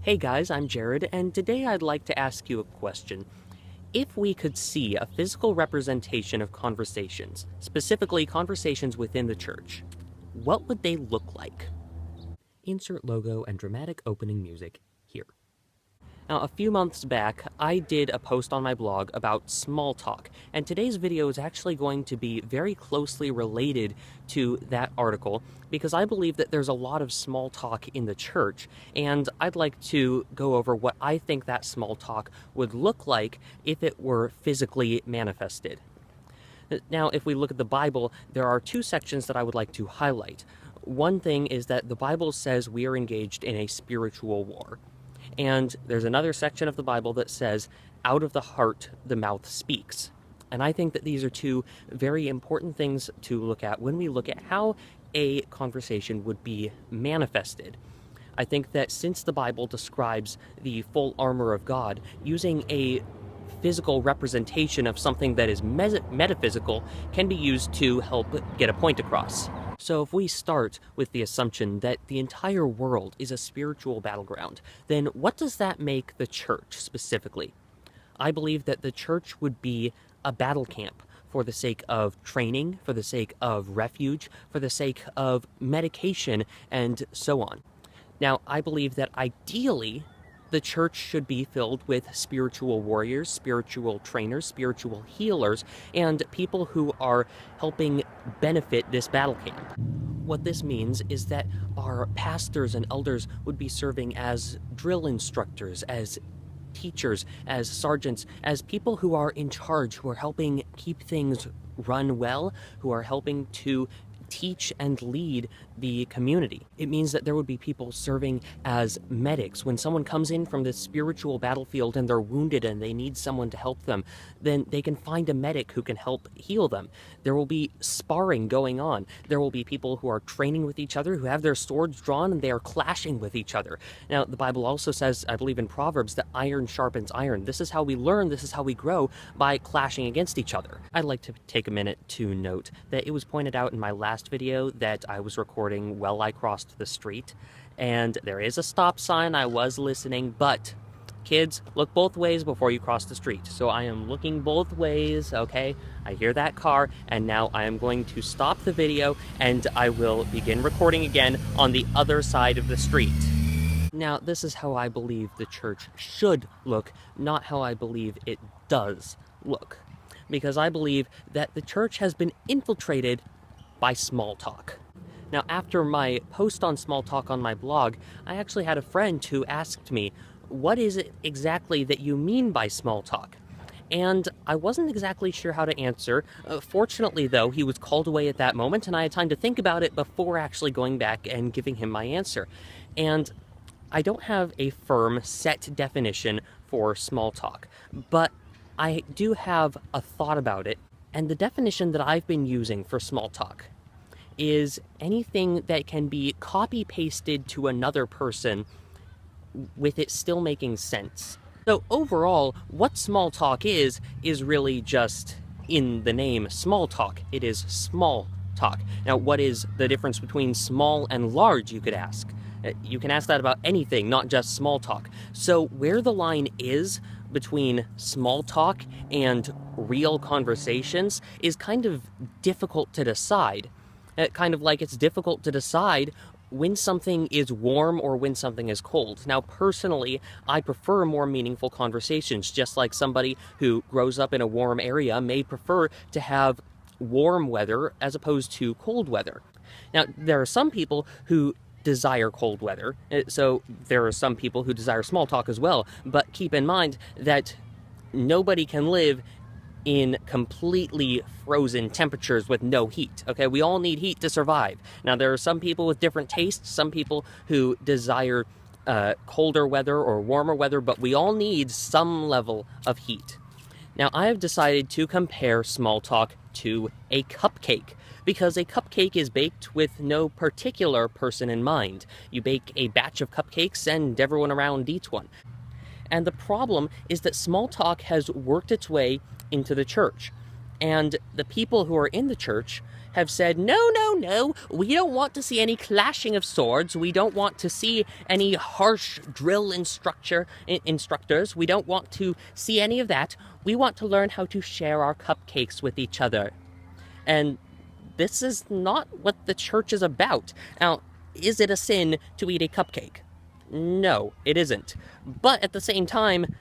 Hey guys, I'm Jared, and today I'd like to ask you a question. If we could see a physical representation of conversations, specifically conversations within the church, what would they look like? Insert logo and dramatic opening music here. Now, a few months back, I did a post on my blog about small talk, and today's video is actually going to be very closely related to that article because I believe that there's a lot of small talk in the church, and I'd like to go over what I think that small talk would look like if it were physically manifested. Now, if we look at the Bible, there are two sections that I would like to highlight. One thing is that the Bible says we are engaged in a spiritual war. And there's another section of the Bible that says, out of the heart, the mouth speaks. And I think that these are two very important things to look at when we look at how a conversation would be manifested. I think that since the Bible describes the full armor of God, using a physical representation of something that is metaphysical can be used to help get a point across. So if we start with the assumption that the entire world is a spiritual battleground, then what does that make the church specifically? I believe that the church would be a battle camp for the sake of training, for the sake of refuge, for the sake of medication, and so on. Now, I believe that ideally, the church should be filled with spiritual warriors, spiritual trainers, spiritual healers, and people who are helping benefit this battle camp. What this means is that our pastors and elders would be serving as drill instructors, as teachers, as sergeants, as people who are in charge, who are helping keep things run well, who are helping to teach and lead the community. It means that there would be people serving as medics. When someone comes in from the spiritual battlefield and they're wounded and they need someone to help them, then they can find a medic who can help heal them. There will be sparring going on. There will be people who are training with each other, who have their swords drawn and they are clashing with each other. Now, the Bible also says, I believe in Proverbs, that iron sharpens iron. This is how we learn, this is how we grow, by clashing against each other. I'd like to take a minute to note that it was pointed out in my last video that I was recording while I crossed the street, and there is a stop sign. I was listening, but kids, look both ways before you cross the street. So I am looking both ways, okay? I hear that car, and now I am going to stop the video and I will begin recording again on the other side of the street. Now, this is how I believe the church should look, not how I believe it does look. Because I believe that the church has been infiltrated by small talk. Now, after my post on small talk on my blog, I actually had a friend who asked me, what is it exactly that you mean by small talk? And I wasn't exactly sure how to answer. Fortunately, though, he was called away at that moment, and I had time to think about it before actually going back and giving him my answer. And I don't have a firm, set definition for small talk, but I do have a thought about it. And the definition that I've been using for small talk is anything that can be copy-pasted to another person with it still making sense. So overall, what small talk is really just in the name small talk. It is small talk. Now, what is the difference between small and large, you could ask? You can ask that about anything, not just small talk. So where the line is between small talk and real conversations is kind of difficult to decide. Kind of like it's difficult to decide when something is warm or when something is cold. Now, personally, I prefer more meaningful conversations, just like somebody who grows up in a warm area may prefer to have warm weather as opposed to cold weather. Now, there are some people who desire cold weather, so there are some people who desire small talk as well, but keep in mind that nobody can live in completely frozen temperatures with no heat, okay? We all need heat to survive. Now, there are some people with different tastes, some people who desire colder weather or warmer weather, but we all need some level of heat. Now, I have decided to compare small talk to a cupcake, because a cupcake is baked with no particular person in mind. You bake a batch of cupcakes and everyone around eats one. And the problem is that small talk has worked its way into the church. And the people who are in the church have said, no, no, no, we don't want to see any clashing of swords. We don't want to see any harsh drill instructors. We don't want to see any of that. We want to learn how to share our cupcakes with each other. And this is not what the church is about. Now, is it a sin to eat a cupcake? No, it isn't. But at the same time,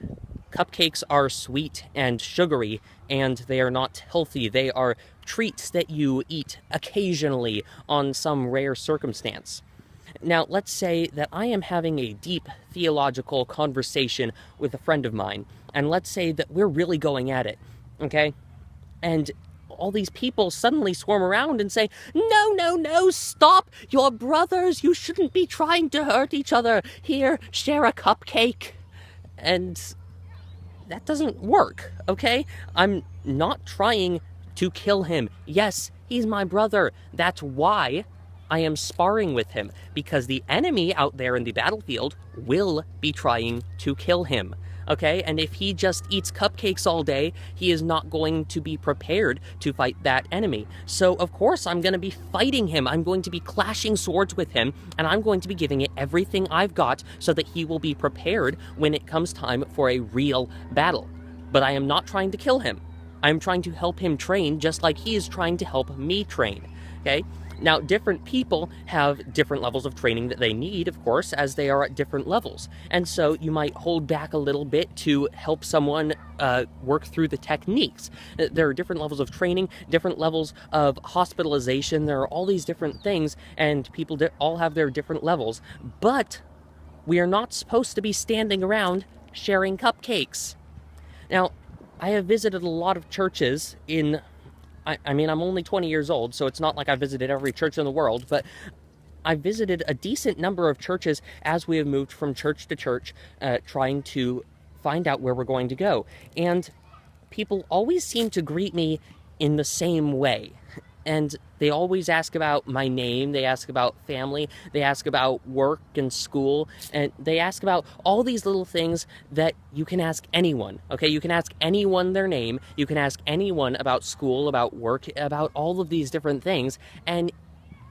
cupcakes are sweet and sugary, and they are not healthy. They are treats that you eat occasionally on some rare circumstance. Now, let's say that I am having a deep theological conversation with a friend of mine, and let's say that we're really going at it, okay? And all these people suddenly swarm around and say, no, no, no, stop! You're brothers! You shouldn't be trying to hurt each other! Here, share a cupcake! And that doesn't work, okay? I'm not trying to kill him. Yes, he's my brother. That's why I am sparring with him, because the enemy out there in the battlefield will be trying to kill him, okay? And if he just eats cupcakes all day, he is not going to be prepared to fight that enemy. So, of course, I'm going to be fighting him. I'm going to be clashing swords with him, and I'm going to be giving it everything I've got so that he will be prepared when it comes time for a real battle. But I am not trying to kill him. I'm trying to help him train just like he is trying to help me train, okay? Now, different people have different levels of training that they need, of course, as they are at different levels. And so you might hold back a little bit to help someone work through the techniques. There are different levels of training, different levels of hospitalization. There are all these different things, and people all have their different levels. But we are not supposed to be standing around sharing cupcakes. Now, I have visited a lot of churches in... I mean, I'm only 20 years old, so it's not like I visited every church in the world, but I visited a decent number of churches as we have moved from church to church, trying to find out where we're going to go. And people always seem to greet me in the same way. And they always ask about my name, they ask about family, they ask about work and school, and they ask about all these little things that you can ask anyone, okay? You can ask anyone their name, you can ask anyone about school, about work, about all of these different things, and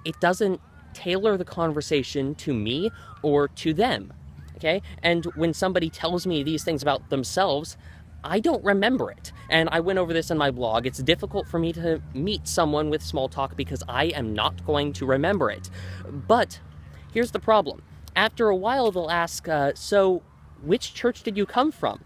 it doesn't tailor the conversation to me or to them, okay? And when somebody tells me these things about themselves, I don't remember it. And I went over this in my blog. It's difficult for me to meet someone with small talk because I am not going to remember it. But here's the problem. After a while, they'll ask, so which church did you come from?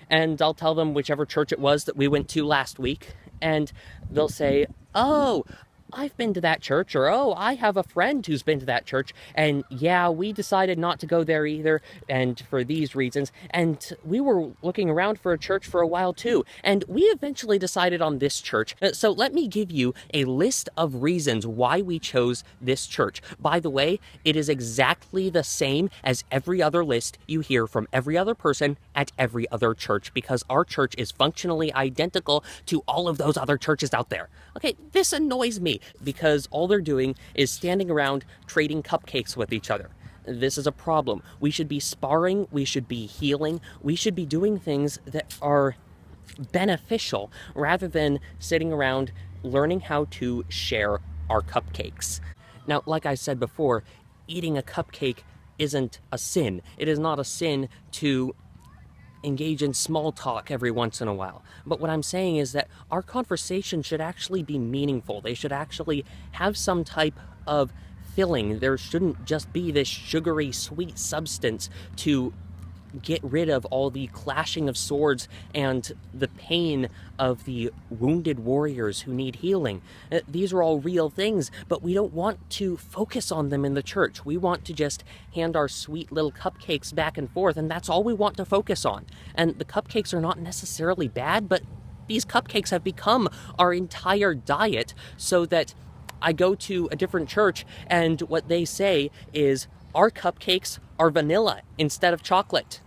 And I'll tell them whichever church it was that we went to last week. And they'll say, oh, I've been to that church, or, oh, I have a friend who's been to that church, and yeah, we decided not to go there either, and for these reasons, and we were looking around for a church for a while too, and we eventually decided on this church. So let me give you a list of reasons why we chose this church. By the way, it is exactly the same as every other list you hear from every other person at every other church, because our church is functionally identical to all of those other churches out there. Okay, this annoys me, because all they're doing is standing around trading cupcakes with each other. This is a problem. We should be sparring, we should be healing, we should be doing things that are beneficial rather than sitting around learning how to share our cupcakes. Now, like I said before, eating a cupcake isn't a sin. It is not a sin to engage in small talk every once in a while. But what I'm saying is that our conversation should actually be meaningful. They should actually have some type of filling. There shouldn't just be this sugary, sweet substance to get rid of all the clashing of swords and the pain of the wounded warriors who need healing. These are all real things, but we don't want to focus on them in the church. We want to just hand our sweet little cupcakes back and forth, and that's all we want to focus on. And the cupcakes are not necessarily bad, but these cupcakes have become our entire diet, so that I go to a different church and what they say is, our cupcakes are vanilla instead of chocolate.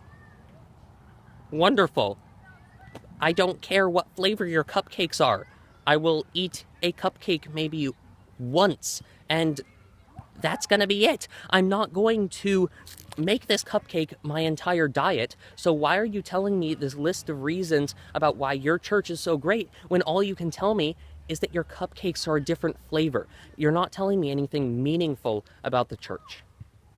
Wonderful. I don't care what flavor your cupcakes are. I will eat a cupcake maybe once, and that's gonna be it. I'm not going to make this cupcake my entire diet, so why are you telling me this list of reasons about why your church is so great when all you can tell me is that your cupcakes are a different flavor? You're not telling me anything meaningful about the church.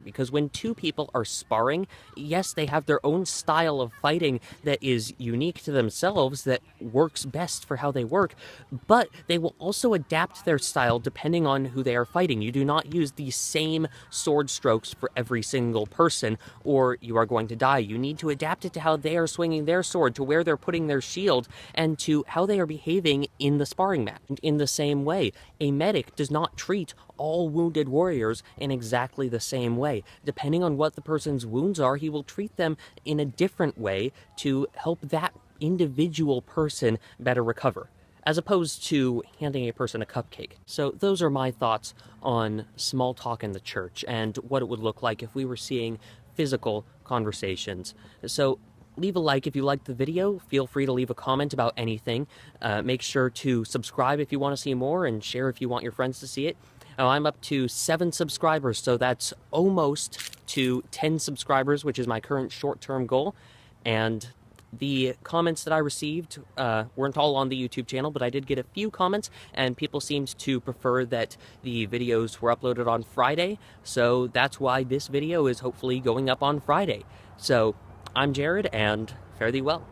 Because when two people are sparring, yes, they have their own style of fighting that is unique to themselves, that works best for how they work, but they will also adapt their style depending on who they are fighting. You do not use the same sword strokes for every single person, or you are going to die. You need to adapt it to how they are swinging their sword, to where they're putting their shield, and to how they are behaving in the sparring match. In the same way, a medic does not treat all wounded warriors in exactly the same way. Depending on what the person's wounds are, he will treat them in a different way to help that individual person better recover, as opposed to handing a person a cupcake. So those are my thoughts on small talk in the church and what it would look like if we were seeing physical conversations. So leave a like if you liked the video. Feel free to leave a comment about anything. Make sure to subscribe if you want to see more, and share if you want your friends to see it. I'm up to 7 subscribers, so that's almost to 10 subscribers, which is my current short-term goal. And the comments that I received weren't all on the YouTube channel, but I did get a few comments, and people seemed to prefer that the videos were uploaded on Friday, so that's why this video is hopefully going up on Friday. So I'm Jared, and fare thee well.